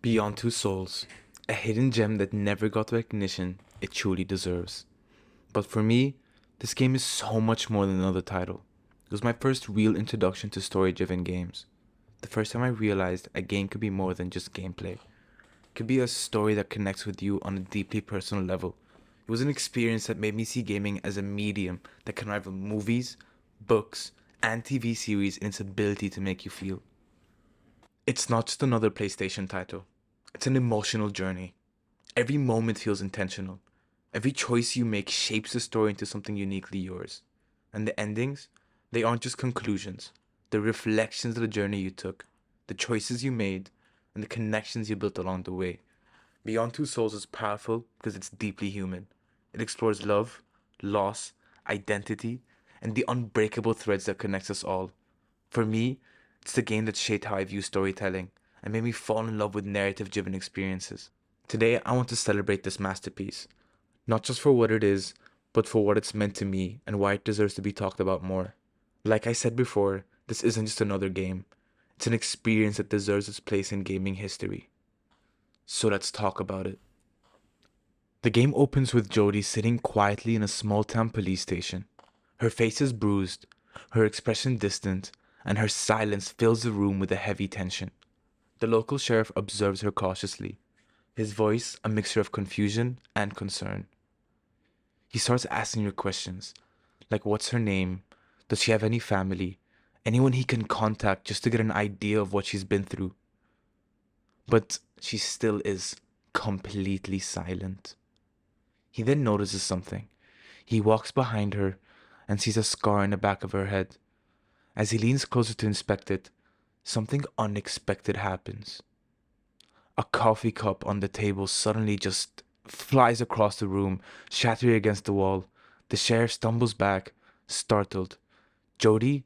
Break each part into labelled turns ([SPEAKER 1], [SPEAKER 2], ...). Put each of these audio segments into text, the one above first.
[SPEAKER 1] Beyond Two Souls, a hidden gem that never got the recognition it truly deserves. But for me, this game is so much more than another title. It was my first real introduction to story driven games. The first time I realized a game could be more than just gameplay. It could be a story that connects with you on a deeply personal level. It was an experience that made me see gaming as a medium that can rival movies, books, and TV series in its ability to make you feel. It's not just another PlayStation title, it's an emotional journey. Every moment feels intentional. Every choice you make shapes the story into something uniquely yours. And the endings, they aren't just conclusions, they're reflections of the journey you took, the choices you made, and the connections you built along the way. Beyond Two Souls is powerful because it's deeply human. It explores love, loss, identity, and the unbreakable threads that connects us all. For me, it's the game that shaped how I view storytelling and made me fall in love with narrative driven experiences. Today, I want to celebrate this masterpiece, not just for what it is, but for what it's meant to me and why it deserves to be talked about more. Like I said before, this isn't just another game, it's an experience that deserves its place in gaming history. So let's talk about it. The game opens with Jodie sitting quietly in a small town police station. Her face is bruised, her expression distant, and her silence fills the room with a heavy tension. The local sheriff observes her cautiously, his voice a mixture of confusion and concern. He starts asking her questions, like what's her name? Does she have any family? Anyone he can contact just to get an idea of what she's been through. But she still is completely silent. He then notices something. He walks behind her and sees a scar in the back of her head. As he leans closer to inspect it, something unexpected happens. A coffee cup on the table suddenly just flies across the room, shattering against the wall. The sheriff stumbles back, startled. Jodie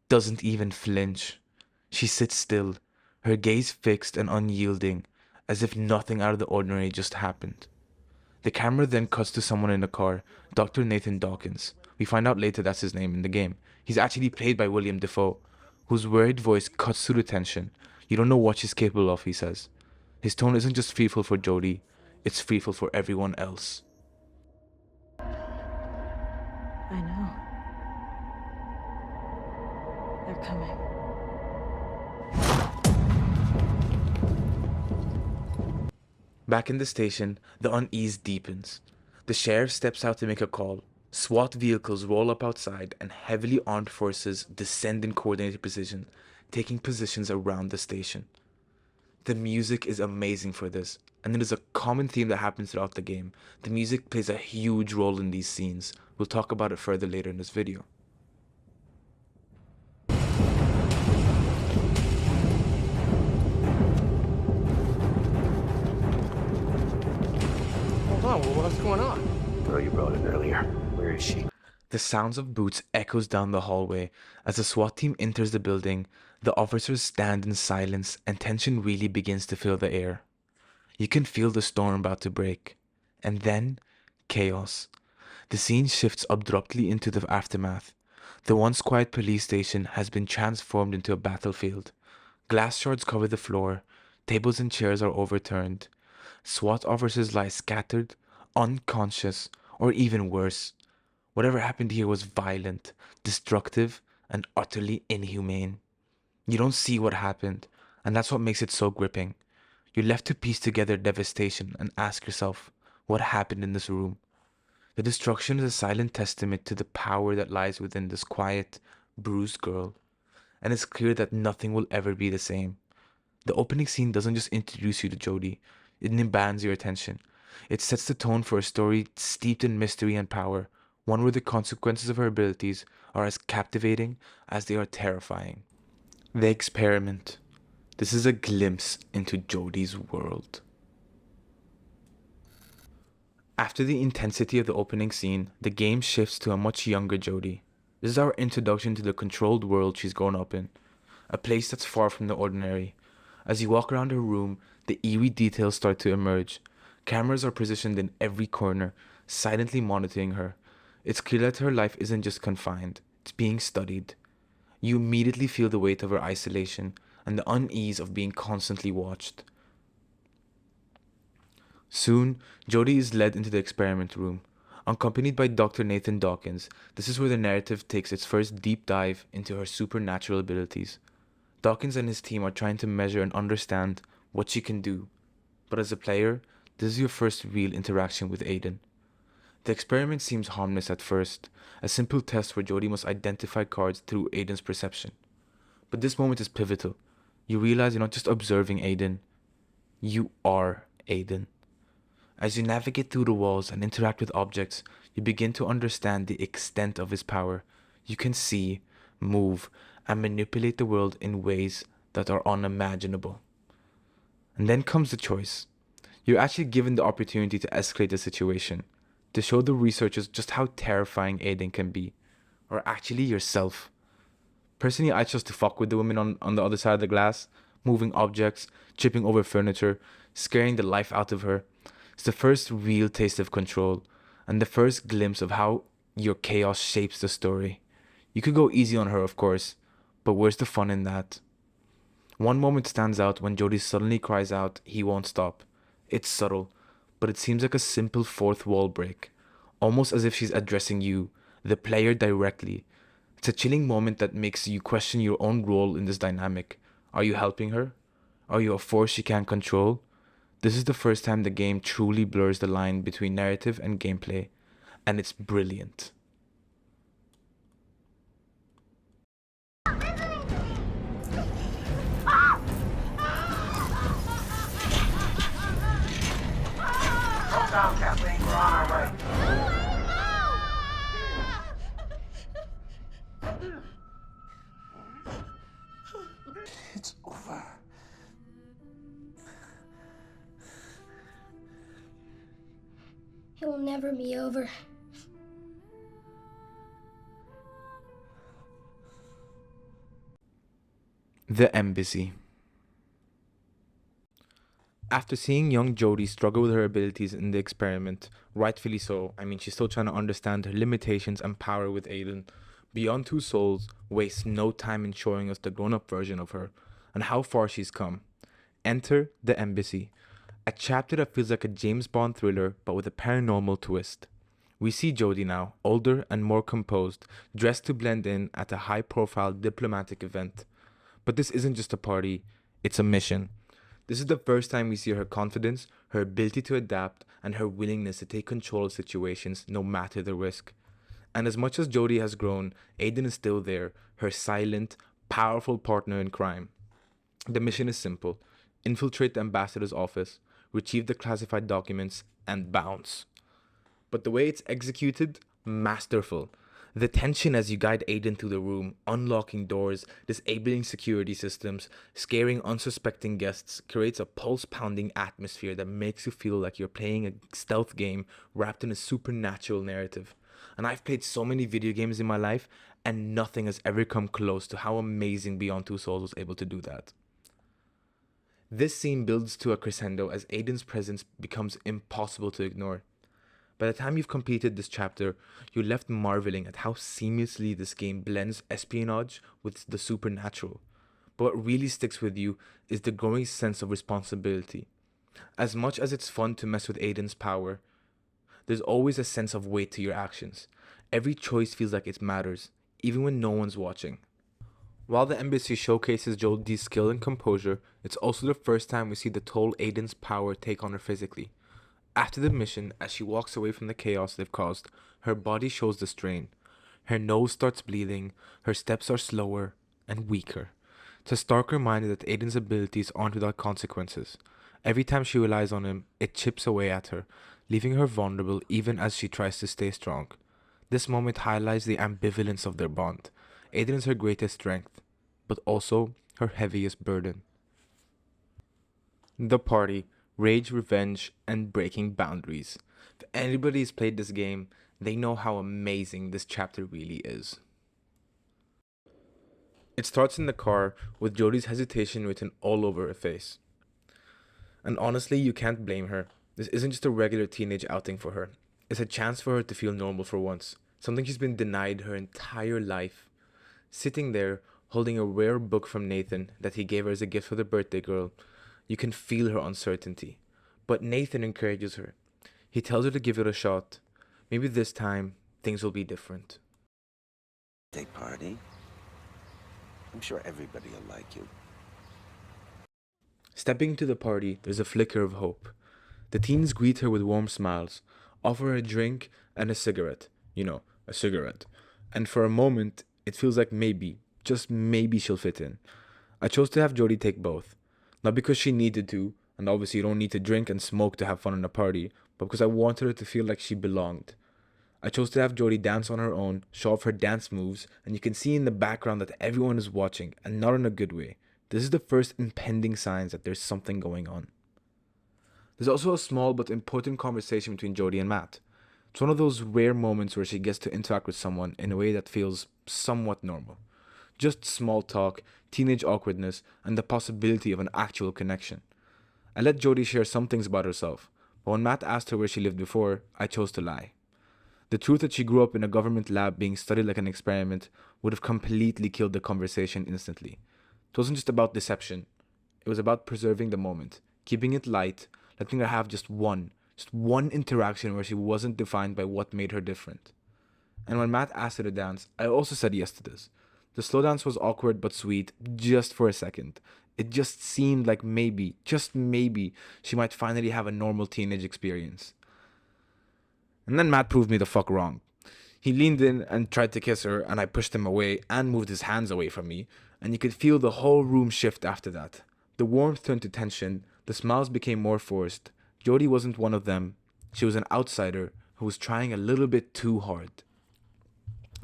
[SPEAKER 1] doesn't even flinch. She sits still, her gaze fixed and unyielding, as if nothing out of the ordinary just happened. The camera then cuts to someone in the car, Dr. Nathan Dawkins. We find out later that's his name in the game. He's actually played by William Defoe, whose worried voice cuts through the tension. You don't know what she's capable of, he says. His tone isn't just fearful for Jodie, it's fearful for everyone else.
[SPEAKER 2] I know. They're coming.
[SPEAKER 1] Back in the station, the unease deepens. The sheriff steps out to make a call. SWAT vehicles roll up outside, and heavily armed forces descend in coordinated precision, taking positions around the station. The music is amazing for this, and it is a common theme that happens throughout the game. The music plays a huge role in these scenes. We'll talk about it further later in this video.
[SPEAKER 3] Hold on, what's going on?
[SPEAKER 4] Girl you brought in earlier. Where is she?
[SPEAKER 1] The sounds of boots echoes down the hallway. As the SWAT team enters the building, the officers stand in silence and tension really begins to fill the air. You can feel the storm about to break. And then, chaos. The scene shifts abruptly into the aftermath. The once quiet police station has been transformed into a battlefield. Glass shards cover the floor, tables and chairs are overturned. SWAT officers lie scattered, unconscious, or even worse. Whatever happened here was violent, destructive, and utterly inhumane. You don't see what happened, and that's what makes it so gripping. You're left to piece together devastation and ask yourself, what happened in this room? The destruction is a silent testament to the power that lies within this quiet, bruised girl, and it's clear that nothing will ever be the same. The opening scene doesn't just introduce you to Jodie, it demands your attention. It sets the tone for a story steeped in mystery and power, one where the consequences of her abilities are as captivating as they are terrifying. The experiment. This is a glimpse into Jodie's world. After the intensity of the opening scene, the game shifts to a much younger Jodie. This is our introduction to the controlled world she's grown up in, a place that's far from the ordinary. As you walk around her room, the eerie details start to emerge. Cameras are positioned in every corner, silently monitoring her. It's clear that her life isn't just confined, it's being studied. You immediately feel the weight of her isolation and the unease of being constantly watched. Soon, Jodie is led into the experiment room. Accompanied by Dr. Nathan Dawkins, this is where the narrative takes its first deep dive into her supernatural abilities. Dawkins and his team are trying to measure and understand what she can do. But as a player, this is your first real interaction with Aiden. The experiment seems harmless at first, a simple test where Jodie must identify cards through Aiden's perception. But this moment is pivotal. You realize you're not just observing Aiden, you are Aiden. As you navigate through the walls and interact with objects, you begin to understand the extent of his power. You can see, move, and manipulate the world in ways that are unimaginable. And then comes the choice. You're actually given the opportunity to escalate the situation, to show the researchers just how terrifying Aiden can be, or actually yourself. Personally, I chose to fuck with the women on the other side of the glass, moving objects, tripping over furniture, scaring the life out of her. It's the first real taste of control, and the first glimpse of how your chaos shapes the story. You could go easy on her, of course, but where's the fun in that? One moment stands out when Jodie suddenly cries out, "He won't stop." It's subtle, but it seems like a simple fourth wall break, almost as if she's addressing you, the player, directly. It's a chilling moment that makes you question your own role in this dynamic. Are you helping her? Are you a force she can't control? This is the first time the game truly blurs the line between narrative and gameplay, and it's brilliant.
[SPEAKER 4] Calm down, Kathleen. We're on our way. It's over.
[SPEAKER 3] It will never be over.
[SPEAKER 1] The Embassy. After seeing young Jodie struggle with her abilities in the experiment, rightfully so, I mean, she's still trying to understand her limitations and power with Aiden. Beyond Two Souls wastes no time in showing us the grown-up version of her and how far she's come. Enter The Embassy, a chapter that feels like a James Bond thriller but with a paranormal twist. We see Jodie now, older and more composed, dressed to blend in at a high-profile diplomatic event. But this isn't just a party, it's a mission. This is the first time we see her confidence, her ability to adapt, and her willingness to take control of situations no matter the risk. And as much as Jodie has grown, Aiden is still there, her silent, powerful partner in crime. The mission is simple: infiltrate the ambassador's office, retrieve the classified documents, and bounce. But the way it's executed, masterful. The tension as you guide Aiden through the room, unlocking doors, disabling security systems, scaring unsuspecting guests, creates a pulse-pounding atmosphere that makes you feel like you're playing a stealth game wrapped in a supernatural narrative. And I've played so many video games in my life, and nothing has ever come close to how amazing Beyond Two Souls was able to do that. This scene builds to a crescendo as Aiden's presence becomes impossible to ignore. By the time you've completed this chapter, you're left marveling at how seamlessly this game blends espionage with the supernatural. But what really sticks with you is the growing sense of responsibility. As much as it's fun to mess with Aiden's power, there's always a sense of weight to your actions. Every choice feels like it matters, even when no one's watching. While the embassy showcases Jodie's skill and composure, it's also the first time we see the toll Aiden's power take on her physically. After the mission, as she walks away from the chaos they've caused, her body shows the strain. Her nose starts bleeding, her steps are slower and weaker. It's a stark reminder that Aiden's abilities aren't without consequences. Every time she relies on him, it chips away at her, leaving her vulnerable even as she tries to stay strong. This moment highlights the ambivalence of their bond. Aiden is her greatest strength, but also her heaviest burden. The party. Rage, revenge, and breaking boundaries. If anybody's played this game, they know how amazing this chapter really is. It starts in the car with Jodie's hesitation written all over her face. And honestly, you can't blame her. This isn't just a regular teenage outing for her. It's a chance for her to feel normal for once, something she's been denied her entire life. Sitting there, holding a rare book from Nathan that he gave her as a gift for the birthday girl, you can feel her uncertainty. But Nathan encourages her. He tells her to give it a shot. Maybe this time, things will be different.
[SPEAKER 5] Day party. I'm sure everybody will like you.
[SPEAKER 1] Stepping into the party, there's a flicker of hope. The teens greet her with warm smiles, offer her a drink and a cigarette. You know, a cigarette. And for a moment, it feels like maybe, just maybe she'll fit in. I chose to have Jodie take both. Not because she needed to, and obviously you don't need to drink and smoke to have fun in a party, but because I wanted her to feel like she belonged. I chose to have Jodie dance on her own, show off her dance moves, and you can see in the background that everyone is watching, and not in a good way. This is the first impending signs that there's something going on. There's also a small but important conversation between Jodie and Matt. It's one of those rare moments where she gets to interact with someone in a way that feels somewhat normal. Just small talk, teenage awkwardness, and the possibility of an actual connection. I let Jodie share some things about herself, but when Matt asked her where she lived before, I chose to lie. The truth that she grew up in a government lab being studied like an experiment would have completely killed the conversation instantly. It wasn't just about deception. It was about preserving the moment, keeping it light, letting her have just one interaction where she wasn't defined by what made her different. And when Matt asked her to dance, I also said yes to this. The slow dance was awkward but sweet, just for a second. It just seemed like maybe, just maybe, she might finally have a normal teenage experience. And then Matt proved me the fuck wrong. He leaned in and tried to kiss her, and I pushed him away and moved his hands away from me, and you could feel the whole room shift after that. The warmth turned to tension, the smiles became more forced. Jodie wasn't one of them. She was an outsider who was trying a little bit too hard.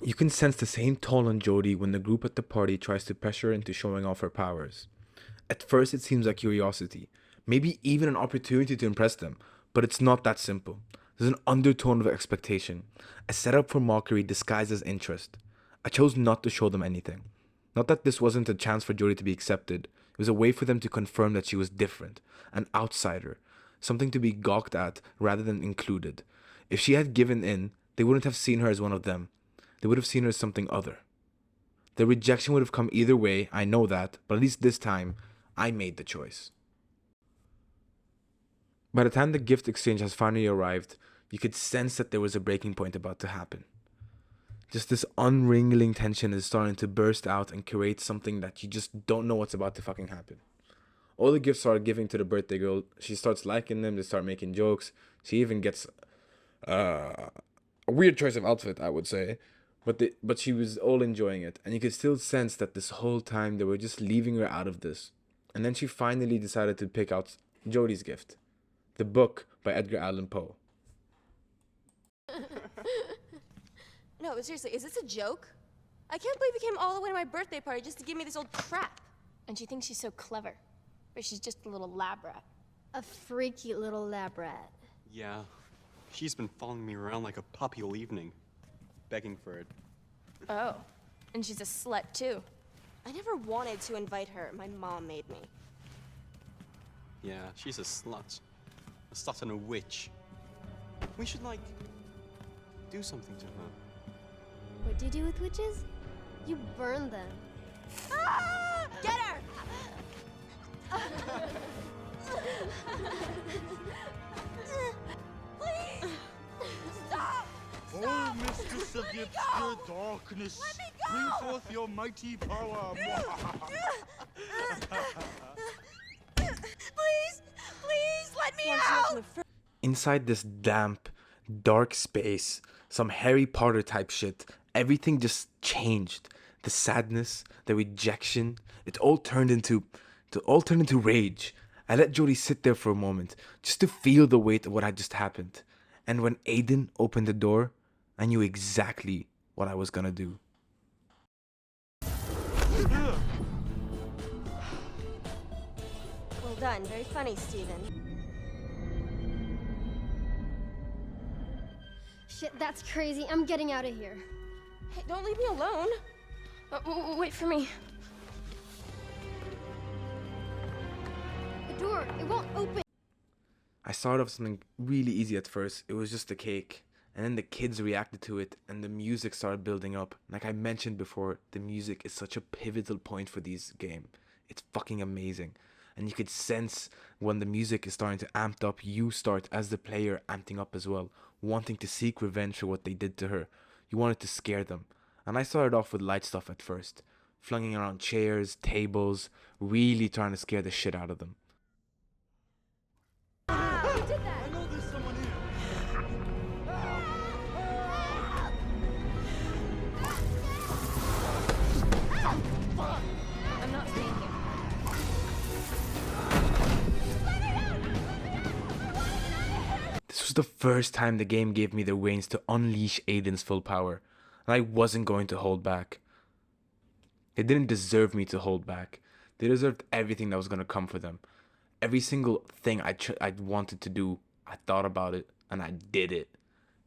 [SPEAKER 1] You can sense the same toll on Jodie when the group at the party tries to pressure her into showing off her powers. At first it seems like curiosity, maybe even an opportunity to impress them, but it's not that simple. There's an undertone of expectation, a setup for mockery disguised as interest. I chose not to show them anything. Not that this wasn't a chance for Jodie to be accepted, it was a way for them to confirm that she was different, an outsider, something to be gawked at rather than included. If she had given in, they wouldn't have seen her as one of them. They would have seen her as something other. The rejection would have come either way, I know that, but at least this time, I made the choice. By the time the gift exchange has finally arrived, you could sense that there was a breaking point about to happen. Just this unwrangling tension is starting to burst out and create something that you just don't know what's about to fucking happen. All the gifts start giving to the birthday girl. She starts liking them, they start making jokes. She even gets a weird choice of outfit, I would say. But she was all enjoying it. And you could still sense that this whole time they were just leaving her out of this. And then she finally decided to pick out Jodie's gift. The book by Edgar Allan Poe.
[SPEAKER 6] No, but seriously, is this a joke? I can't believe you came all the way to my birthday party just to give me this old crap.
[SPEAKER 7] And she thinks she's so clever. But she's just a little lab rat.
[SPEAKER 8] A freaky little lab rat.
[SPEAKER 9] Yeah. She's been following me around like a puppy all evening, begging for it.
[SPEAKER 6] Oh, and she's a slut too. I never wanted to invite her. My mom made me.
[SPEAKER 9] Yeah, she's a slut. A slut and a witch. We should, like, do something to her.
[SPEAKER 8] What do you do with witches? You burn them.
[SPEAKER 6] Ah! Get her! Please! Stop!
[SPEAKER 10] Oh, mistress of the obscure darkness, bring forth your mighty power.
[SPEAKER 6] Please! Please let me out!
[SPEAKER 1] Inside this damp, dark space, some Harry Potter type shit, everything just changed. The sadness, the rejection, it all turned into rage. I let Jodie sit there for a moment, just to feel the weight of what had just happened. And when Aiden opened the door, I knew exactly what I was gonna do.
[SPEAKER 6] Well done. Very funny, Steven.
[SPEAKER 8] Shit, that's crazy. I'm getting out of here.
[SPEAKER 6] Hey, don't leave me alone. Wait for me.
[SPEAKER 8] The door, it won't open.
[SPEAKER 1] I started off something really easy at first. It was just a cake. And then the kids reacted to it and the music started building up. Like I mentioned before, the music is such a pivotal point for this game. It's fucking amazing. and you could sense when the music is starting to amp up, you start as the player amping up as well, wanting to seek revenge for what they did to her. You wanted to scare them. And I started off with light stuff at first, flinging around chairs, tables, really trying to scare the shit out of them.
[SPEAKER 10] I know there's someone here.
[SPEAKER 8] I'm not staying here.
[SPEAKER 1] This was the first time the game gave me the reins to unleash Aiden's full power, and I wasn't going to hold back. They didn't deserve me to hold back. They deserved everything that was going to come for them. Every single thing I wanted to do, I thought about it, and I did it.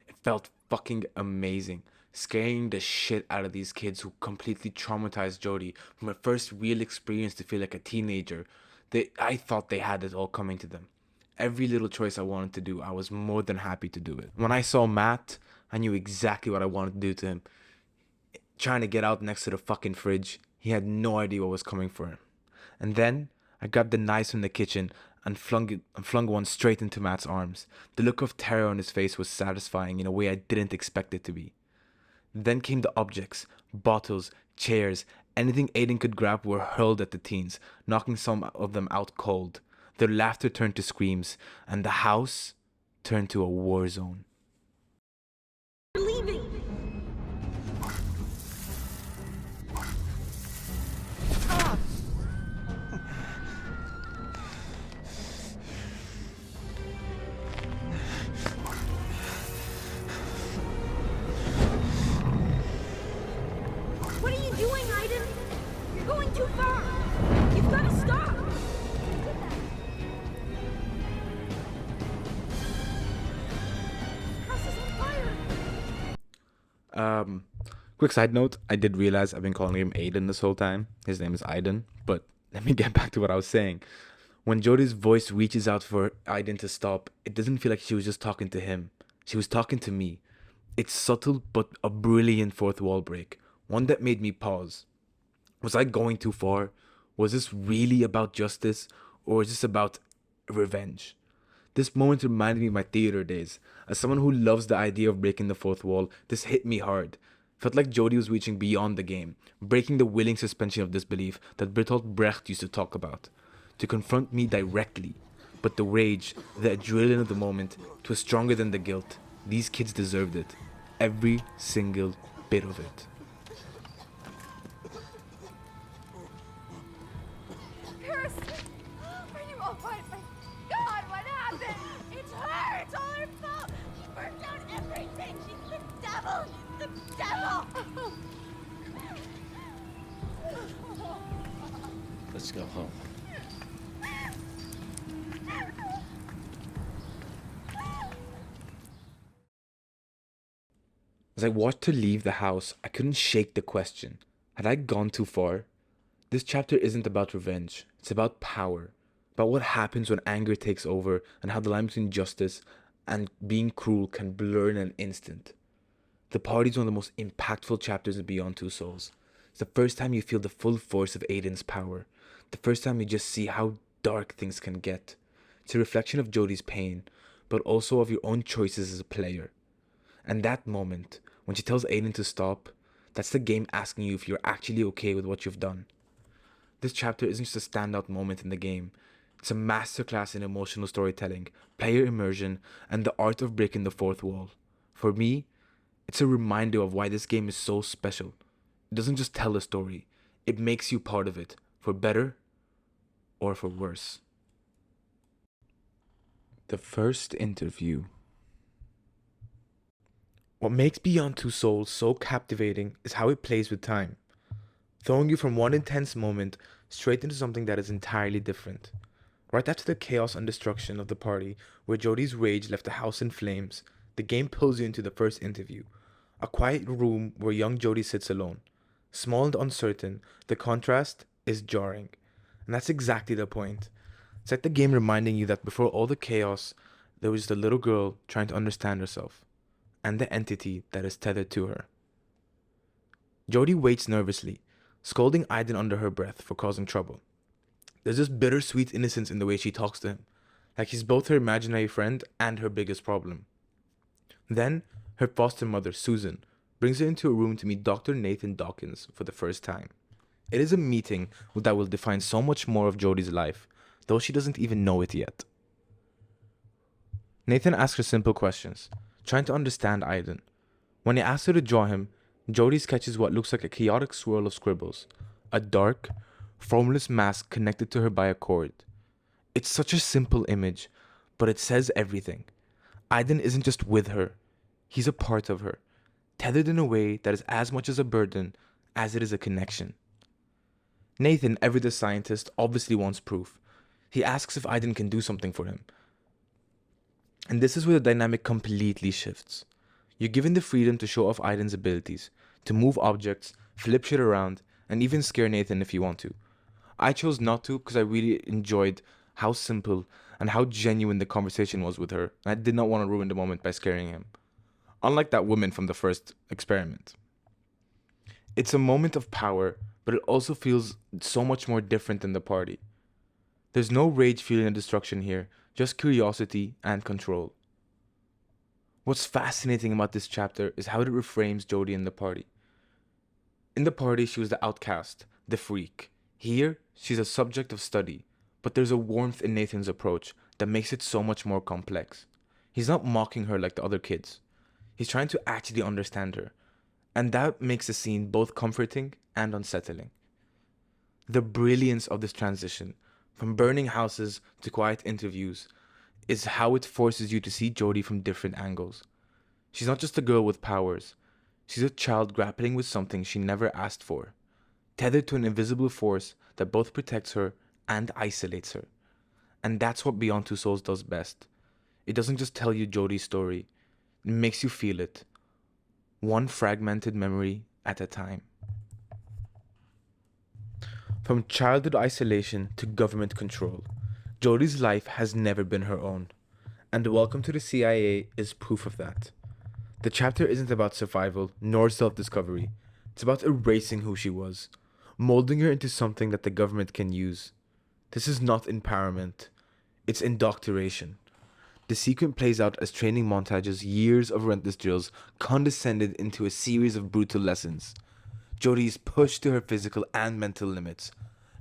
[SPEAKER 1] It felt fucking amazing. Scaring the shit out of these kids who completely traumatized Jodie from her first real experience to feel like a teenager. I thought they had it all coming to them. Every little choice I wanted to do, I was more than happy to do it. When I saw Matt, I knew exactly what I wanted to do to him. Trying to get out next to the fucking fridge, he had no idea what was coming for him. And then I grabbed the knives from the kitchen and flung one straight into Matt's arms. The look of terror on his face was satisfying in a way I didn't expect it to be. Then came the objects, bottles, chairs, anything Aiden could grab were hurled at the teens, knocking some of them out cold. Their laughter turned to screams, and the house turned to a war zone.
[SPEAKER 8] What are you doing, Aiden? You're going too far. You've got to stop. House is on fire.
[SPEAKER 1] Quick side note, I did realize I've been calling him Aiden this whole time. His name is Aiden, but let me get back to what I was saying. When Jodie's voice reaches out for Aiden to stop, it doesn't feel like she was just talking to him. She was talking to me. It's subtle, but a brilliant fourth wall break. One that made me pause. Was I going too far? Was this really about justice? Or is this about revenge? This moment reminded me of my theater days. As someone who loves the idea of breaking the fourth wall, this hit me hard. Felt like Jodie was reaching beyond the game, breaking the willing suspension of disbelief that Bertolt Brecht used to talk about. To confront me directly. But the rage, the adrenaline of the moment, it was stronger than the guilt. These kids deserved it. Every single bit of it.
[SPEAKER 6] Paris! Are you alright? My God, what happened? It's her! It's all her fault! She burnt down everything! She's the devil! She's the devil!
[SPEAKER 5] Let's go home.
[SPEAKER 1] As I watched her leave the house, I couldn't shake the question. Had I gone too far? This chapter isn't about revenge. It's about power. About what happens when anger takes over and how the line between justice and being cruel can blur in an instant. The party is one of the most impactful chapters of Beyond Two Souls. It's the first time you feel the full force of Aiden's power. The first time you just see how dark things can get. It's a reflection of Jodie's pain, but also of your own choices as a player. And that moment, when she tells Aiden to stop, that's the game asking you if you're actually okay with what you've done. This chapter isn't just a standout moment in the game. It's a masterclass in emotional storytelling, player immersion, and the art of breaking the fourth wall. For me, it's a reminder of why this game is so special. It doesn't just tell a story, it makes you part of it, for better or for worse. The first interview. What makes Beyond Two Souls so captivating is how it plays with time, throwing you from one intense moment straight into something that is entirely different. Right after the chaos and destruction of the party, where Jodie's rage left the house in flames, the game pulls you into the first interview, a quiet room where young Jodie sits alone. Small and uncertain, the contrast is jarring, and that's exactly the point. It's like the game reminding you that before all the chaos, there was the little girl trying to understand herself, and the entity that is tethered to her. Jodie waits nervously, scolding Aiden under her breath for causing trouble. There's this bittersweet innocence in the way she talks to him, like he's both her imaginary friend and her biggest problem. Then, her foster mother, Susan, brings her into a room to meet Dr. Nathan Dawkins for the first time. It is a meeting that will define so much more of Jodie's life, though she doesn't even know it yet. Nathan asks her simple questions, trying to understand Aiden. When he asks her to draw him, Jodie sketches what looks like a chaotic swirl of scribbles, a dark, formless mask connected to her by a cord. It's such a simple image, but it says everything. Aiden isn't just with her, he's a part of her, tethered in a way that is as much as a burden as it is a connection. Nathan, ever the scientist, obviously wants proof. He asks if Aiden can do something for him. And this is where the dynamic completely shifts. You're given the freedom to show off Aiden's abilities, to move objects, flip shit around, and even scare Nathan if you want to. I chose not to because I really enjoyed how simple and how genuine the conversation was with her, and I did not want to ruin the moment by scaring him. Unlike that woman from the first experiment. It's a moment of power, but it also feels so much more different than the party. There's no rage, feeling, and destruction here, just curiosity and control. What's fascinating about this chapter is how it reframes Jodie in the party. In the party, she was the outcast, the freak. Here, she's a subject of study, but there's a warmth in Nathan's approach that makes it so much more complex. He's not mocking her like the other kids. He's trying to actually understand her, and that makes the scene both comforting and unsettling. The brilliance of this transition, from burning houses to quiet interviews, is how it forces you to see Jodie from different angles. She's not just a girl with powers. She's a child grappling with something she never asked for, tethered to an invisible force that both protects her and isolates her. And that's what Beyond Two Souls does best. It doesn't just tell you Jodie's story, it makes you feel it, one fragmented memory at a time. From childhood isolation to government control, Jodie's life has never been her own, and Welcome to the CIA is proof of that. The chapter isn't about survival nor self-discovery. It's about erasing who she was, molding her into something that the government can use. This is not empowerment, it's indoctrination. The sequence plays out as training montages, years of relentless drills condescended into a series of brutal lessons. Jodie is pushed to her physical and mental limits,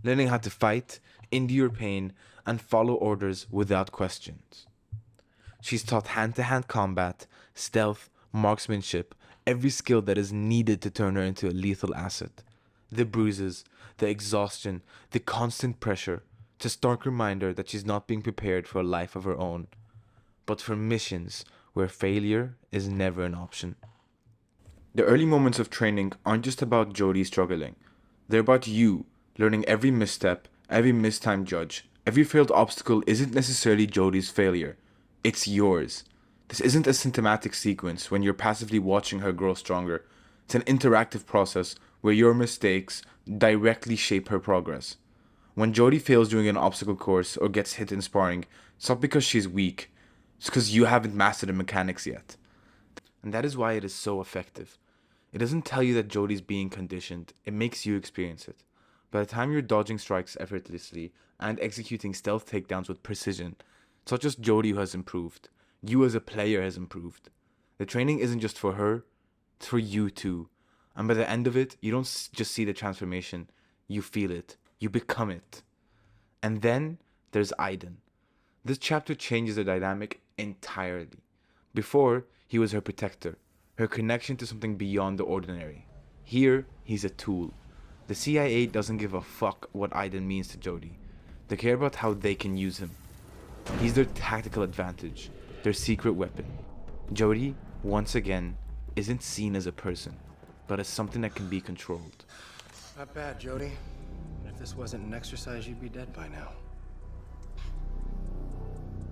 [SPEAKER 1] learning how to fight, endure pain, and follow orders without questions. She's taught hand-to-hand combat, stealth, marksmanship, every skill that is needed to turn her into a lethal asset. The bruises, the exhaustion, the constant pressure, it's a stark reminder that she's not being prepared for a life of her own, but for missions where failure is never an option. The early moments of training aren't just about Jodie struggling. They're about you learning every misstep, every mistimed judge. Every failed obstacle isn't necessarily Jodie's failure. It's yours. This isn't a symptomatic sequence when you're passively watching her grow stronger. It's an interactive process where your mistakes directly shape her progress. When Jodie fails during an obstacle course or gets hit in sparring, it's not because she's weak. It's because you haven't mastered the mechanics yet. And that is why it is so effective. It doesn't tell you that Jodie's being conditioned, it makes you experience it. By the time you're dodging strikes effortlessly and executing stealth takedowns with precision, it's not just Jodie who has improved. You as a player has improved. The training isn't just for her, it's for you too. And by the end of it, you don't just see the transformation, you feel it, you become it. And then there's Aiden. This chapter changes the dynamic entirely. Before, he was her protector, her connection to something beyond the ordinary. Here, he's a tool. The CIA doesn't give a fuck what Aiden means to Jodie. They care about how they can use him. He's their tactical advantage, their secret weapon. Jodie, once again, isn't seen as a person, but as something that can be controlled.
[SPEAKER 11] Not bad, Jodie. If this wasn't an exercise, you'd be dead by now.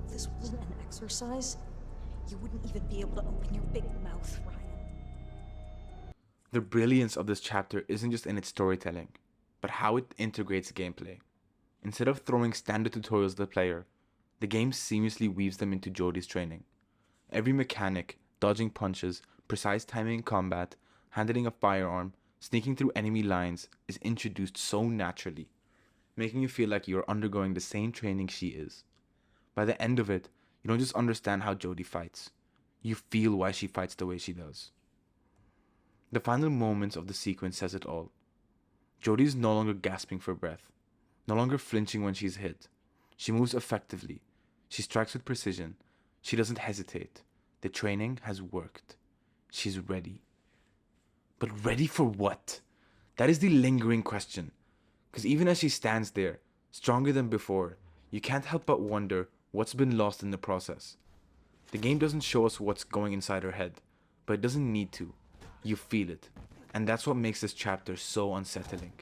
[SPEAKER 8] If this wasn't an exercise, you wouldn't even be able to open your big mouth, Ryan.
[SPEAKER 1] The brilliance of this chapter isn't just in its storytelling, but how it integrates gameplay. Instead of throwing standard tutorials at the player, the game seamlessly weaves them into Jodie's training. Every mechanic, dodging punches, precise timing in combat, handling a firearm, sneaking through enemy lines, is introduced so naturally. making you feel like you're undergoing the same training she is. By the end of it, you don't just understand how Jodie fights, you feel why she fights the way she does. The final moments of the sequence says it all. Jodie is no longer gasping for breath, no longer flinching when she's hit. She moves effectively. She strikes with precision. She doesn't hesitate. The training has worked. She's ready. But ready for what? That is the lingering question. Because even as she stands there, stronger than before, you can't help but wonder what's been lost in the process. The game doesn't show us what's going inside her head, but it doesn't need to. You feel it. And that's what makes this chapter so unsettling.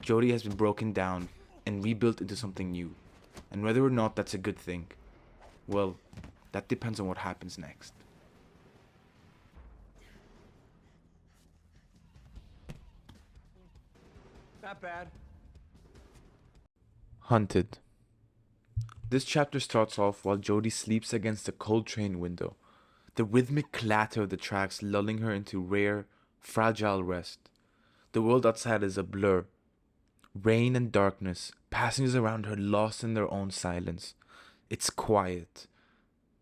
[SPEAKER 1] Jodie has been broken down and rebuilt into something new. And whether or not that's a good thing, well, that depends on what happens next.
[SPEAKER 11] Not bad.
[SPEAKER 1] Hunted. This chapter starts off while Jodie sleeps against the cold train window, the rhythmic clatter of the tracks lulling her into rare, fragile rest. The world outside is a blur. Rain and darkness, passengers around her lost in their own silence. It's quiet.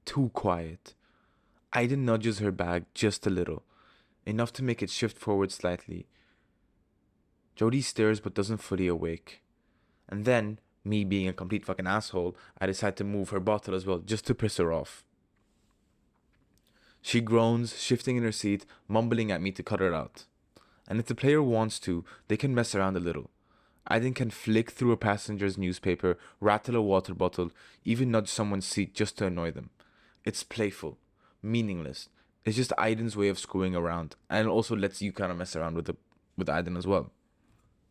[SPEAKER 1] Too quiet. Aiden nudges her bag just a little, enough to make it shift forward slightly. Jodie stares but doesn't fully awake. And then, me being a complete fucking asshole, I decide to move her bottle as well, just to piss her off. She groans, shifting in her seat, mumbling at me to cut her out. And if the player wants to, they can mess around a little. Aiden can flick through a passenger's newspaper, rattle a water bottle, even nudge someone's seat just to annoy them. It's playful, meaningless. It's just Aiden's way of screwing around, and it also lets you kind of mess around with Aiden as well.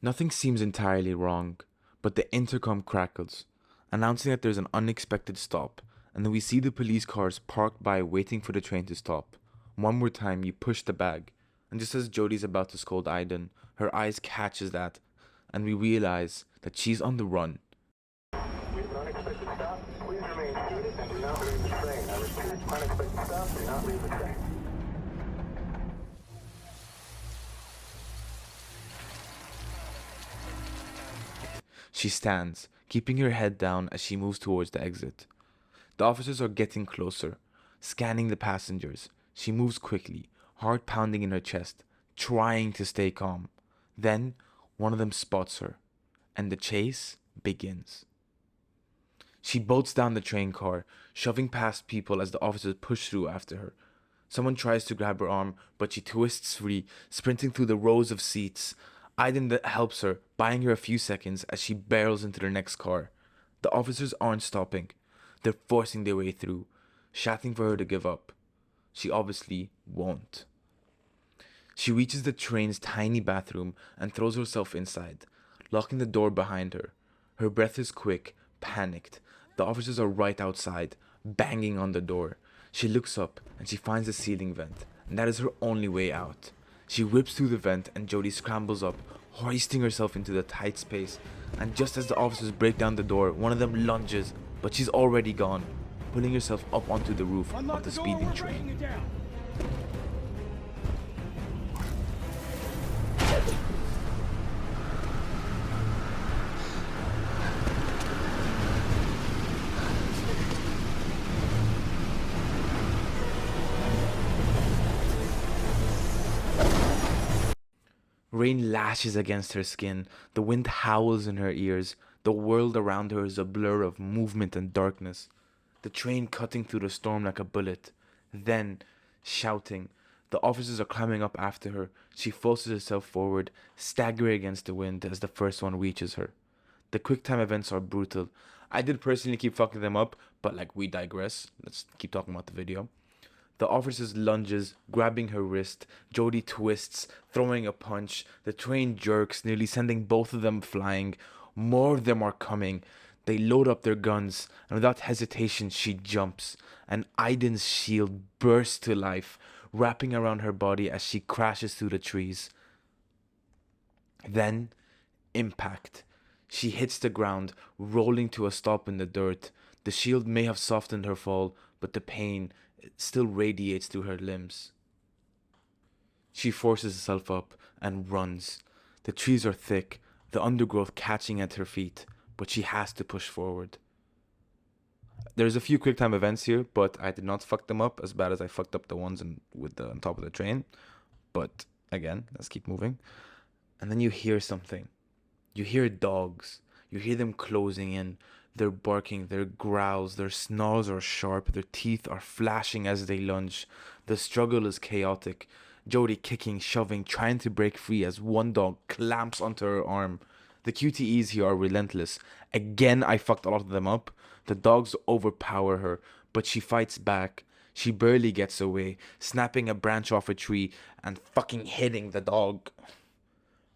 [SPEAKER 1] Nothing seems entirely wrong, but the intercom crackles, announcing that there's an unexpected stop, and then we see the police cars parked by waiting for the train to stop. One more time, you push the bag, and just as Jodie's about to scold Aiden, her eyes catches that, and we realize that she's on the run.
[SPEAKER 4] We have an unexpected stop. Please remain seated and do not leave the train. I repeat, unexpected stop. Do not leave the train.
[SPEAKER 1] She stands, keeping her head down as she moves towards the exit. The officers are getting closer, scanning the passengers. She moves quickly, heart pounding in her chest, trying to stay calm. Then, one of them spots her, and the chase begins. She bolts down the train car, shoving past people as the officers push through after her. Someone tries to grab her arm, but she twists free, sprinting through the rows of seats. Aiden helps her, buying her a few seconds as she barrels into the next car. The officers aren't stopping. They're forcing their way through, shouting for her to give up. She obviously won't. She reaches the train's tiny bathroom and throws herself inside, locking the door behind her. Her breath is quick, panicked. The officers are right outside, banging on the door. She looks up and she finds a ceiling vent, and that is her only way out. She whips through the vent and Jodie scrambles up, hoisting herself into the tight space. And just as the officers break down the door, one of them lunges, but she's already gone, pulling herself up onto the roof of the speeding train. Rain lashes against her skin, the wind howls in her ears, the world around her is a blur of movement and darkness. The train cutting through the storm like a bullet. Then, shouting, the officers are climbing up after her. She forces herself forward, staggering against the wind as the first one reaches her. The QuickTime events are brutal. I did personally keep fucking them up, but we digress. Let's keep talking about the video. The officer's lunges, grabbing her wrist. Jodie twists, throwing a punch. The train jerks, nearly sending both of them flying. More of them are coming. They load up their guns, and without hesitation, she jumps. And Aiden's shield bursts to life, wrapping around her body as she crashes through the trees. Then, impact. She hits the ground, rolling to a stop in the dirt. The shield may have softened her fall, but the pain still radiates through her limbs. She forces herself up and runs. The trees are thick, the undergrowth catching at her feet, but she has to push forward. There's a few quick time events here, but I did not fuck them up as bad as I fucked up the ones on top of the train. But again, let's keep moving. And then you hear something. You hear dogs. You hear them closing in. They're barking, their growls, their snarls are sharp, their teeth are flashing as they lunge. The struggle is chaotic. Jodie kicking, shoving, trying to break free as one dog clamps onto her arm. The QTEs here are relentless. Again, I fucked a lot of them up. The dogs overpower her, but she fights back. She barely gets away, snapping a branch off a tree and fucking hitting the dog.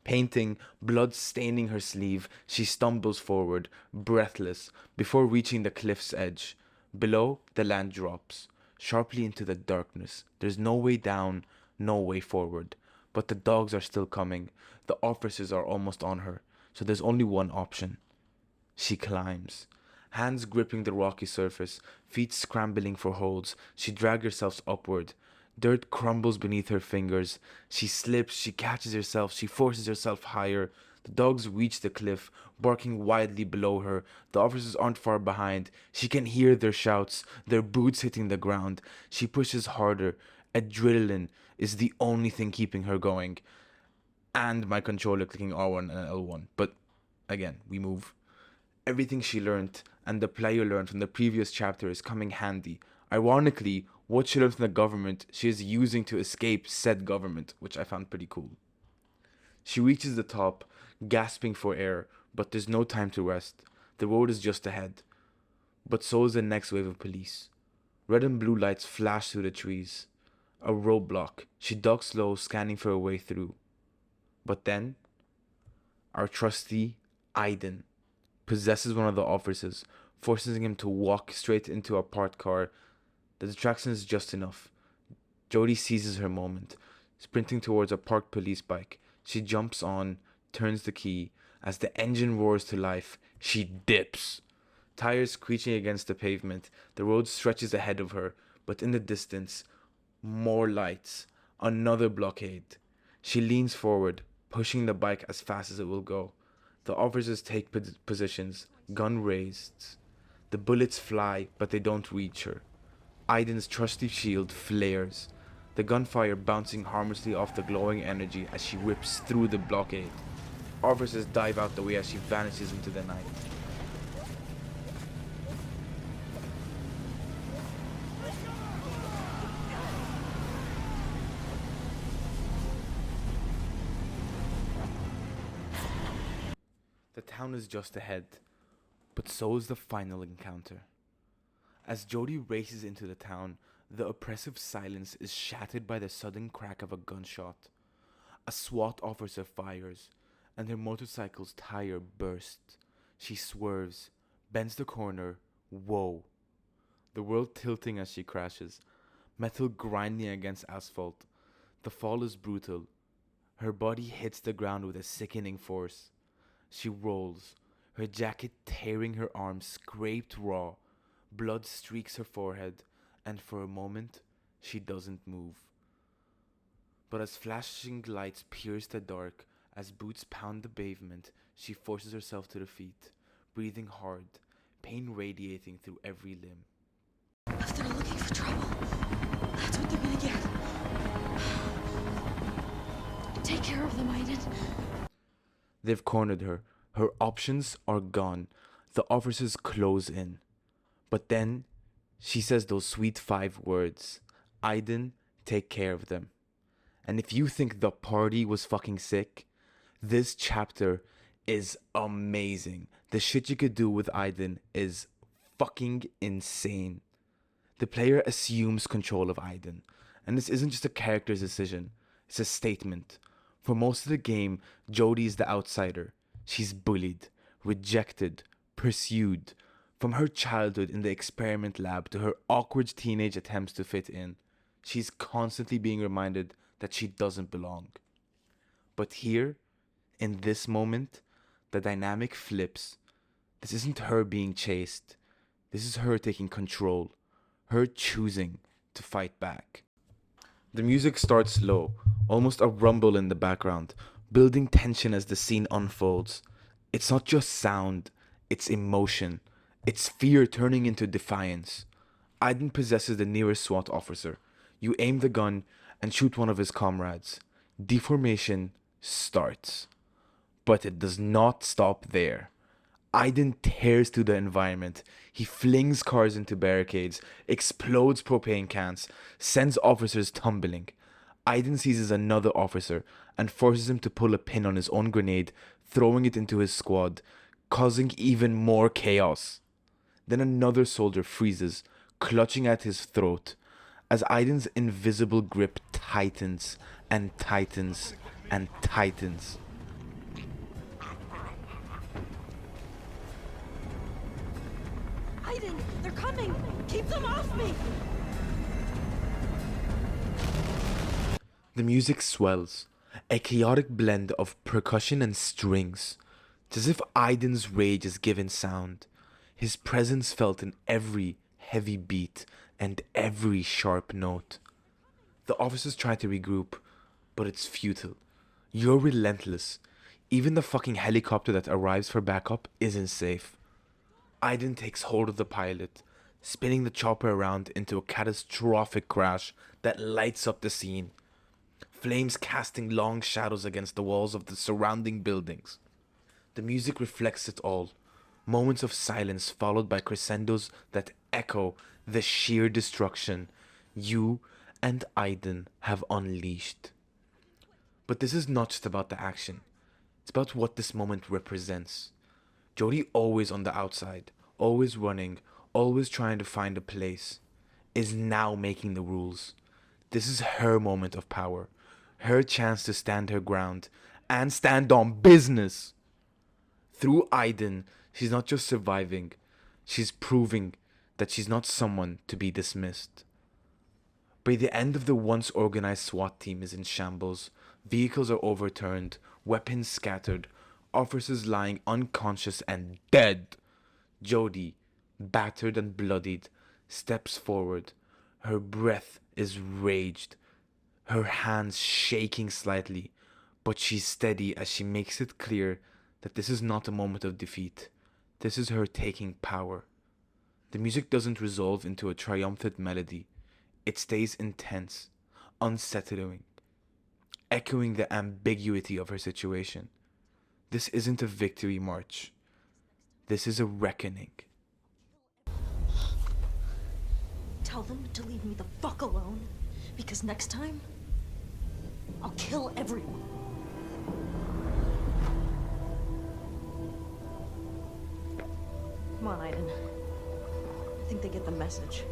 [SPEAKER 1] Painting, blood staining her sleeve, she stumbles forward, breathless, before reaching the cliff's edge. Below, the land drops, sharply into the darkness. There's no way down, no way forward. But the dogs are still coming. The officers are almost on her, so there's only one option. She climbs. Hands gripping the rocky surface, feet scrambling for holds, she drags herself upward. Dirt crumbles beneath her fingers. She slips, she catches herself, she forces herself higher. The dogs reach the cliff, barking wildly below her. The officers aren't far behind. She can hear their shouts, their boots hitting the ground. She pushes harder. Adrenaline is the only thing keeping her going. And my controller clicking R1 and L1. But again, we move. Everything she learned and the player learned from the previous chapter is coming handy. Ironically, what she learned from the government, she is using to escape said government, which I found pretty cool. She reaches the top, gasping for air, but there's no time to rest. The road is just ahead. But so is the next wave of police. Red and blue lights flash through the trees. A roadblock. She ducks low, scanning for a way through. But then, our trusty Aiden possesses one of the officers, forcing him to walk straight into a parked car. The distraction is just enough. Jodie seizes her moment, sprinting towards a parked police bike. She jumps on, turns the key. As the engine roars to life, she dips. Tires screeching against the pavement, the road stretches ahead of her, but in the distance, more lights. Another blockade. She leans forward, pushing the bike as fast as it will go. The officers take positions, gun raised. The bullets fly, but they don't reach her. Aiden's trusty shield flares, the gunfire bouncing harmlessly off the glowing energy as she rips through the blockade. Officers dive out the way as she vanishes into the night. The town is just ahead, but so is the final encounter. As Jodie races into the town, the oppressive silence is shattered by the sudden crack of a gunshot. A SWAT officer fires, and her motorcycle's tire bursts. She swerves, bends the corner. Whoa. The world tilting as she crashes, metal grinding against asphalt. The fall is brutal. Her body hits the ground with a sickening force. She rolls, her jacket tearing her arms scraped raw. Blood streaks her forehead, and for a moment, she doesn't move. But as flashing lights pierce the dark, as boots pound the pavement, she forces herself to the feet, breathing hard, pain radiating through every limb.
[SPEAKER 8] If they're looking for trouble, that's what they're gonna get. Take care of them, Aiden.
[SPEAKER 1] They've cornered her. Her options are gone. The officers close in. But then, she says those sweet 5 words. Aiden, take care of them. And if you think the party was fucking sick, this chapter is amazing. The shit you could do with Aiden is fucking insane. The player assumes control of Aiden. And this isn't just a character's decision. It's a statement. For most of the game, Jodie is the outsider. She's bullied, rejected, pursued. From her childhood in the experiment lab to her awkward teenage attempts to fit in, she's constantly being reminded that she doesn't belong. But here, in this moment, the dynamic flips. This isn't her being chased. This is her taking control. Her choosing to fight back. The music starts slow, almost a rumble in the background, building tension as the scene unfolds. It's not just sound, it's emotion. It's fear turning into defiance. Aiden possesses the nearest SWAT officer. You aim the gun and shoot one of his comrades. Deformation starts. But it does not stop there. Aiden tears through the environment. He flings cars into barricades, explodes propane cans, sends officers tumbling. Aiden seizes another officer and forces him to pull a pin on his own grenade, throwing it into his squad, causing even more chaos. Then another soldier freezes, clutching at his throat, as Aiden's invisible grip tightens and tightens and tightens.
[SPEAKER 8] Aiden, they're coming! Keep them off me!
[SPEAKER 1] The music swells, a chaotic blend of percussion and strings. It's as if Aiden's rage is given sound, his presence felt in every heavy beat and every sharp note. The officers try to regroup, but it's futile. You're relentless. Even the fucking helicopter that arrives for backup isn't safe. Aiden takes hold of the pilot, spinning the chopper around into a catastrophic crash that lights up the scene. Flames casting long shadows against the walls of the surrounding buildings. The music reflects it all. Moments of silence followed by crescendos that echo the sheer destruction you and Aiden have unleashed. But this is not just about the action. It's about what this moment represents. Jodie, always on the outside, always running, always trying to find a place, is now making the rules. This is her moment of power, her chance to stand her ground and stand on business. Through Aiden, she's not just surviving, she's proving that she's not someone to be dismissed. By the end of the once organized SWAT team is in shambles, vehicles are overturned, weapons scattered, officers lying unconscious and dead. Jodie, battered and bloodied, steps forward. Her breath is raged, her hands shaking slightly, but she's steady as she makes it clear that this is not a moment of defeat. This is her taking power. The music doesn't resolve into a triumphant melody. It stays intense, unsettling, echoing the ambiguity of her situation. This isn't a victory march. This is a reckoning.
[SPEAKER 8] Tell them to leave me the fuck alone, because next time, I'll kill everyone. Come on, Aiden. I think they get the message.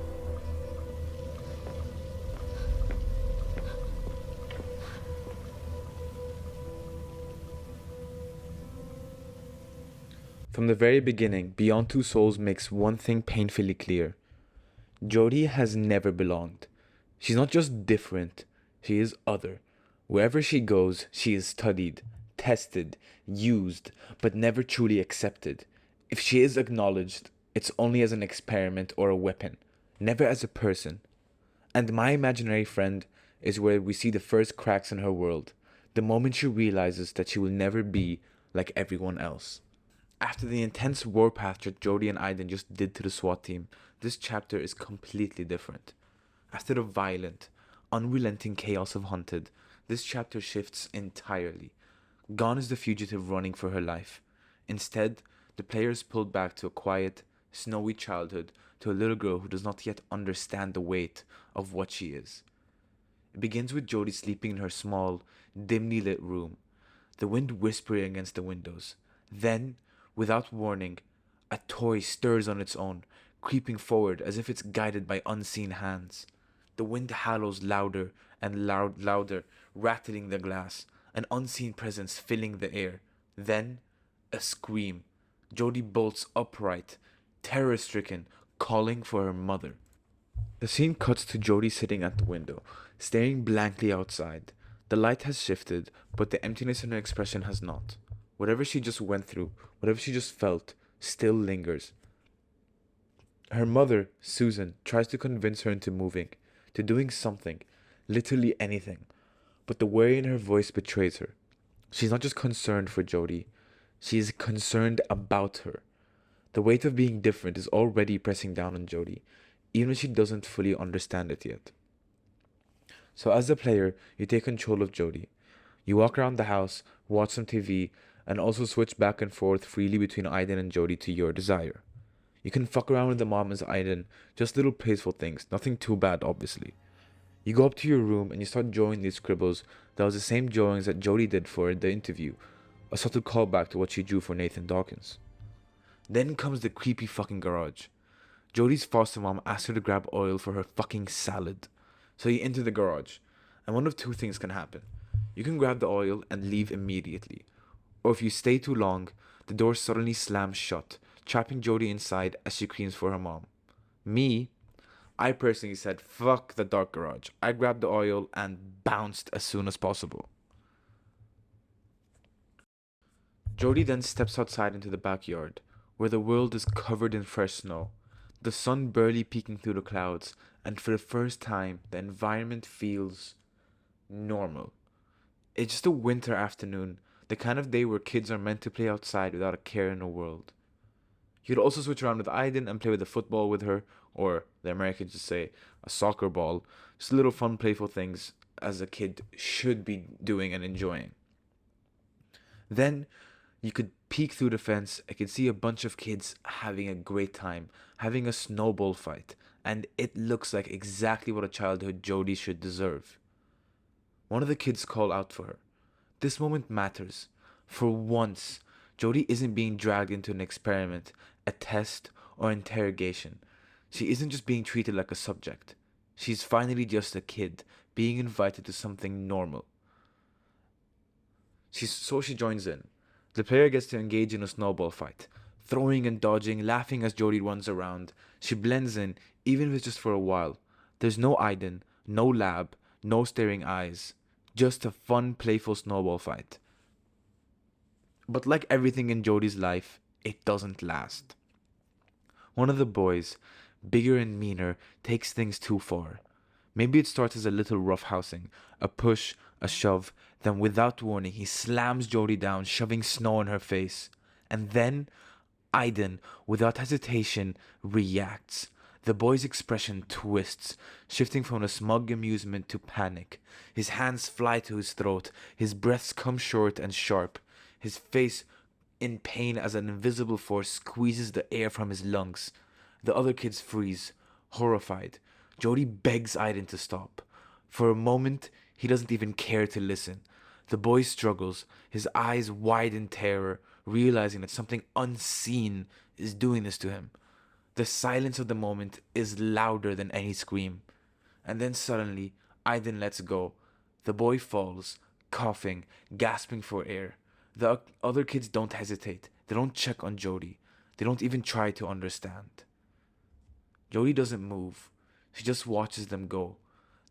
[SPEAKER 1] From the very beginning, Beyond Two Souls makes one thing painfully clear. Jodie has never belonged. She's not just different, she is other. Wherever she goes, she is studied, tested, used, but never truly accepted. If she is acknowledged, it's only as an experiment or a weapon, never as a person. And My Imaginary Friend is where we see the first cracks in her world, the moment she realizes that she will never be like everyone else. After the intense warpath that Jodie and Aiden just did to the SWAT team, this chapter is completely different. After the violent, unrelenting chaos of Hunted, this chapter shifts entirely. Gone is the fugitive running for her life. Instead, the player is pulled back to a quiet, snowy childhood, to a little girl who does not yet understand the weight of what she is. It begins with Jodie sleeping in her small, dimly lit room, the wind whispering against the windows. Then, without warning, a toy stirs on its own, creeping forward as if it's guided by unseen hands. The wind howls louder and louder, rattling the glass, an unseen presence filling the air. Then, a scream. Jodie bolts upright, terror-stricken, calling for her mother. The scene cuts to Jodie sitting at the window, staring blankly outside. The light has shifted, but the emptiness in her expression has not. Whatever she just went through, whatever she just felt, still lingers. Her mother, Susan, tries to convince her into moving, to doing something, literally anything, but the worry in her voice betrays her. She's not just concerned for Jodie, she's concerned about her. The weight of being different is already pressing down on Jodie, even if she doesn't fully understand it yet. So as a player, you take control of Jodie. You walk around the house, watch some TV, and also switch back and forth freely between Aiden and Jodie to your desire. You can fuck around with the mom as Aiden, just little playful things, nothing too bad obviously. You go up to your room and you start drawing these scribbles that was the same drawings that Jodie did for the interview, a subtle callback to what she drew for Nathan Dawkins. Then comes the creepy fucking garage. Jodie's foster mom asks her to grab oil for her fucking salad. So you enter the garage, and one of two things can happen. You can grab the oil and leave immediately. Or if you stay too long, the door suddenly slams shut, trapping Jodie inside as she screams for her mom. I personally said, fuck the dark garage. I grabbed the oil and bounced as soon as possible. Jodie then steps outside into the backyard, where the world is covered in fresh snow, the sun barely peeking through the clouds, and for the first time, the environment feels normal. It's just a winter afternoon, the kind of day where kids are meant to play outside without a care in the world. You could also switch around with Aiden and play with a football with her, or the Americans just say a soccer ball. Just little fun, playful things as a kid should be doing and enjoying. Then you could peek through the fence. I could see a bunch of kids having a great time, having a snowball fight, and it looks like exactly what a childhood Jodie should deserve. One of the kids call out for her. This moment matters. For once, Jodie isn't being dragged into an experiment, a test, or interrogation. She isn't just being treated like a subject. She's finally just a kid, being invited to something normal. So she joins in. The player gets to engage in a snowball fight, throwing and dodging, laughing as Jodie runs around. She blends in, even if it's just for a while. There's no Aiden, no lab, no staring eyes. Just a fun, playful snowball fight. But like everything in Jodie's life, it doesn't last. One of the boys, bigger and meaner, takes things too far. Maybe it starts as a little roughhousing, a push, a shove, then without warning he slams Jodie down, shoving snow in her face. And then Aiden, without hesitation, reacts. The boy's expression twists, shifting from a smug amusement to panic. His hands fly to his throat, his breaths come short and sharp, his face in pain as an invisible force squeezes the air from his lungs. The other kids freeze, horrified. Jodie begs Aiden to stop. For a moment, he doesn't even care to listen. The boy struggles, his eyes wide in terror, realizing that something unseen is doing this to him. The silence of the moment is louder than any scream. And then suddenly, Aiden lets go. The boy falls, coughing, gasping for air. The other kids don't hesitate. They don't check on Jodie. They don't even try to understand. Jodie doesn't move. She just watches them go.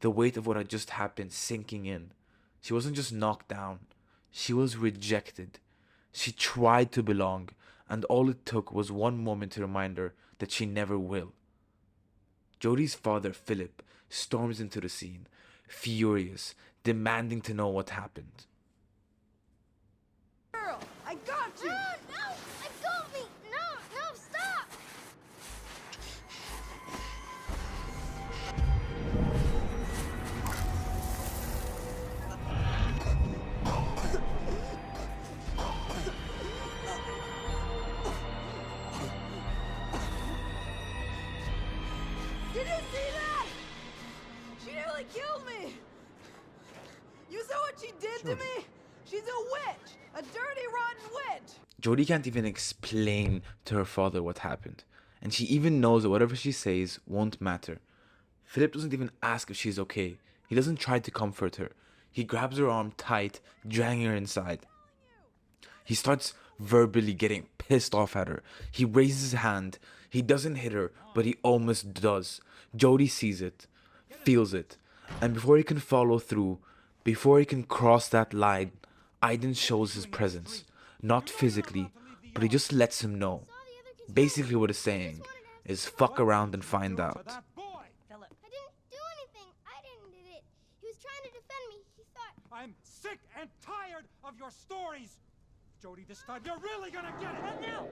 [SPEAKER 1] The weight of what had just happened sinking in. She wasn't just knocked down. She was rejected. She tried to belong, and all it took was one moment to remind her that she never will. Jodie's father, Philip, storms into the scene, furious, demanding to know what happened.
[SPEAKER 6] Girl, I got you! No, let go of me! No, stop! Did you see that? She nearly killed me! You saw what she did to me? She's a witch! A dirty, rotten witch!
[SPEAKER 1] Jodie can't even explain to her father what happened, and she even knows that whatever she says won't matter. Philip doesn't even ask if she's okay. He doesn't try to comfort her. He grabs her arm tight, dragging her inside. He starts verbally getting pissed off at her. He raises his hand. He doesn't hit her, but he almost does. Jodie sees it, feels it, and before he can follow through, before he can cross that line, Aiden shows his presence. Not physically, but he just lets him know. Basically what he's saying is fuck around and find out.
[SPEAKER 3] I didn't do anything. I didn't do it. He was trying to defend me. He
[SPEAKER 6] thought...
[SPEAKER 10] I'm sick and tired of your stories! Jody, this time you're really gonna get it! And now!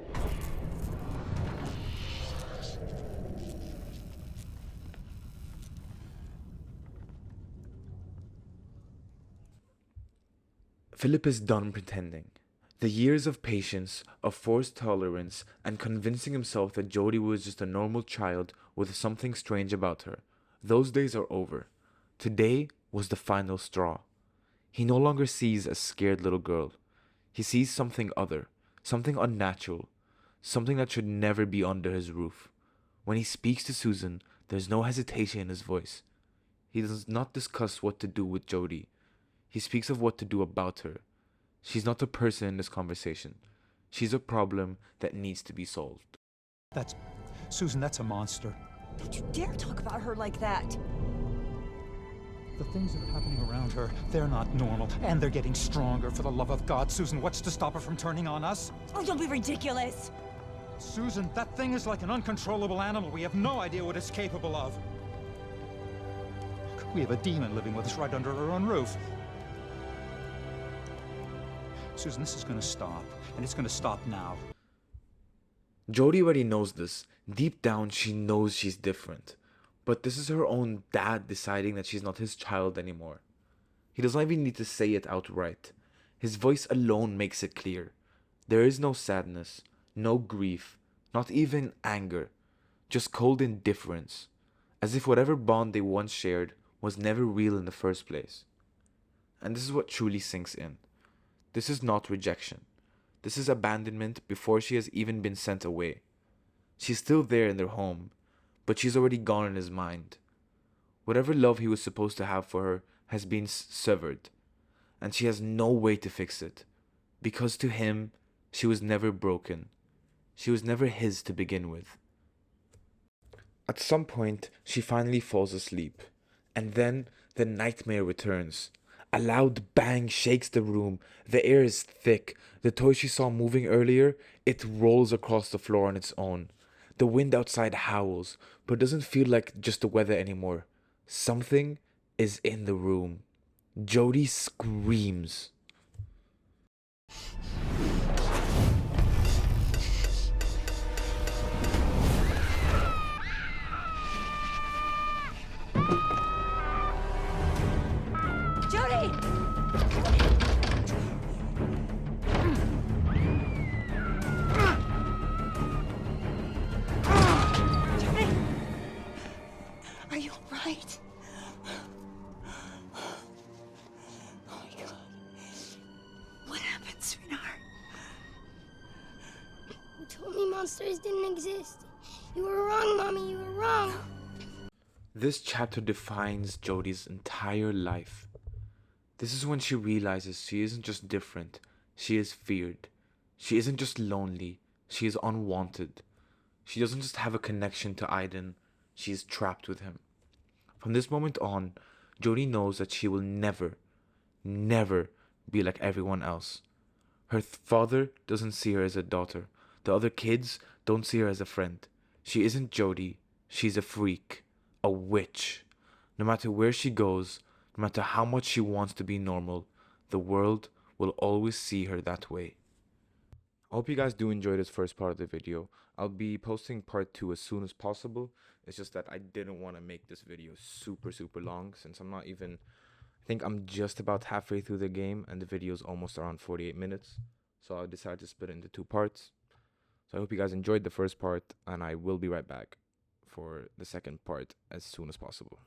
[SPEAKER 1] Philip is done pretending. The years of patience, of forced tolerance, and convincing himself that Jody was just a normal child with something strange about her, those days are over. Today was the final straw. He no longer sees a scared little girl. He sees something other, something unnatural, something that should never be under his roof. When he speaks to Susan, there's no hesitation in his voice. He does not discuss what to do with Jody. He speaks of what to do about her. She's not a person in this conversation. She's a problem that needs to be solved.
[SPEAKER 10] Susan, that's a monster.
[SPEAKER 8] Don't you dare talk about her like that!
[SPEAKER 10] The things that are happening around her, they're not normal, and they're getting stronger. For the love of God, Susan, what's to stop her from turning on us?
[SPEAKER 8] Oh, don't be ridiculous!
[SPEAKER 10] Susan, that thing is like an uncontrollable animal. We have no idea what it's capable of. We have a demon living with us right under our own roof. Susan, this is gonna stop, and it's gonna stop now.
[SPEAKER 1] Jody already knows this. Deep down, she knows she's different. But this is her own dad deciding that she's not his child anymore. He doesn't even need to say it outright. His voice alone makes it clear. There is no sadness, no grief, not even anger. Just cold indifference. As if whatever bond they once shared was never real in the first place. And this is what truly sinks in. This is not rejection. This is abandonment before she has even been sent away. She's still there in their home, but she's already gone in his mind. Whatever love he was supposed to have for her has been severed, and she has no way to fix it, because to him, she was never broken. She was never his to begin with. At some point, she finally falls asleep, and then the nightmare returns. A loud bang shakes the room. The air is thick. The toy she saw moving earlier, it rolls across the floor on its own. The wind outside howls, but doesn't feel like just the weather anymore. Something is in the room. Jody screams.
[SPEAKER 8] Jody! Jody! Are you alright? Oh my God. What happened, sweetheart?
[SPEAKER 3] You told me monsters didn't exist. You were wrong, Mommy. You were wrong.
[SPEAKER 1] This chapter defines Jody's entire life. This is when she realizes she isn't just different, she is feared. She isn't just lonely, she is unwanted. She doesn't just have a connection to Aiden, she is trapped with him. From this moment on, Jody knows that she will never, never be like everyone else. Her father doesn't see her as a daughter. The other kids don't see her as a friend. She isn't Jody, she's a freak, a witch. No matter where she goes, no matter how much she wants to be normal, the world will always see her that way. I hope you guys do enjoy this first part of the video. I'll be posting part 2 as soon as possible. It's just that I didn't want to make this video super long since I'm not even... I think I'm just about halfway through the game and the video is almost around 48 minutes. So I decided to split it into 2 parts. So I hope you guys enjoyed the first part and I will be right back for the second part as soon as possible.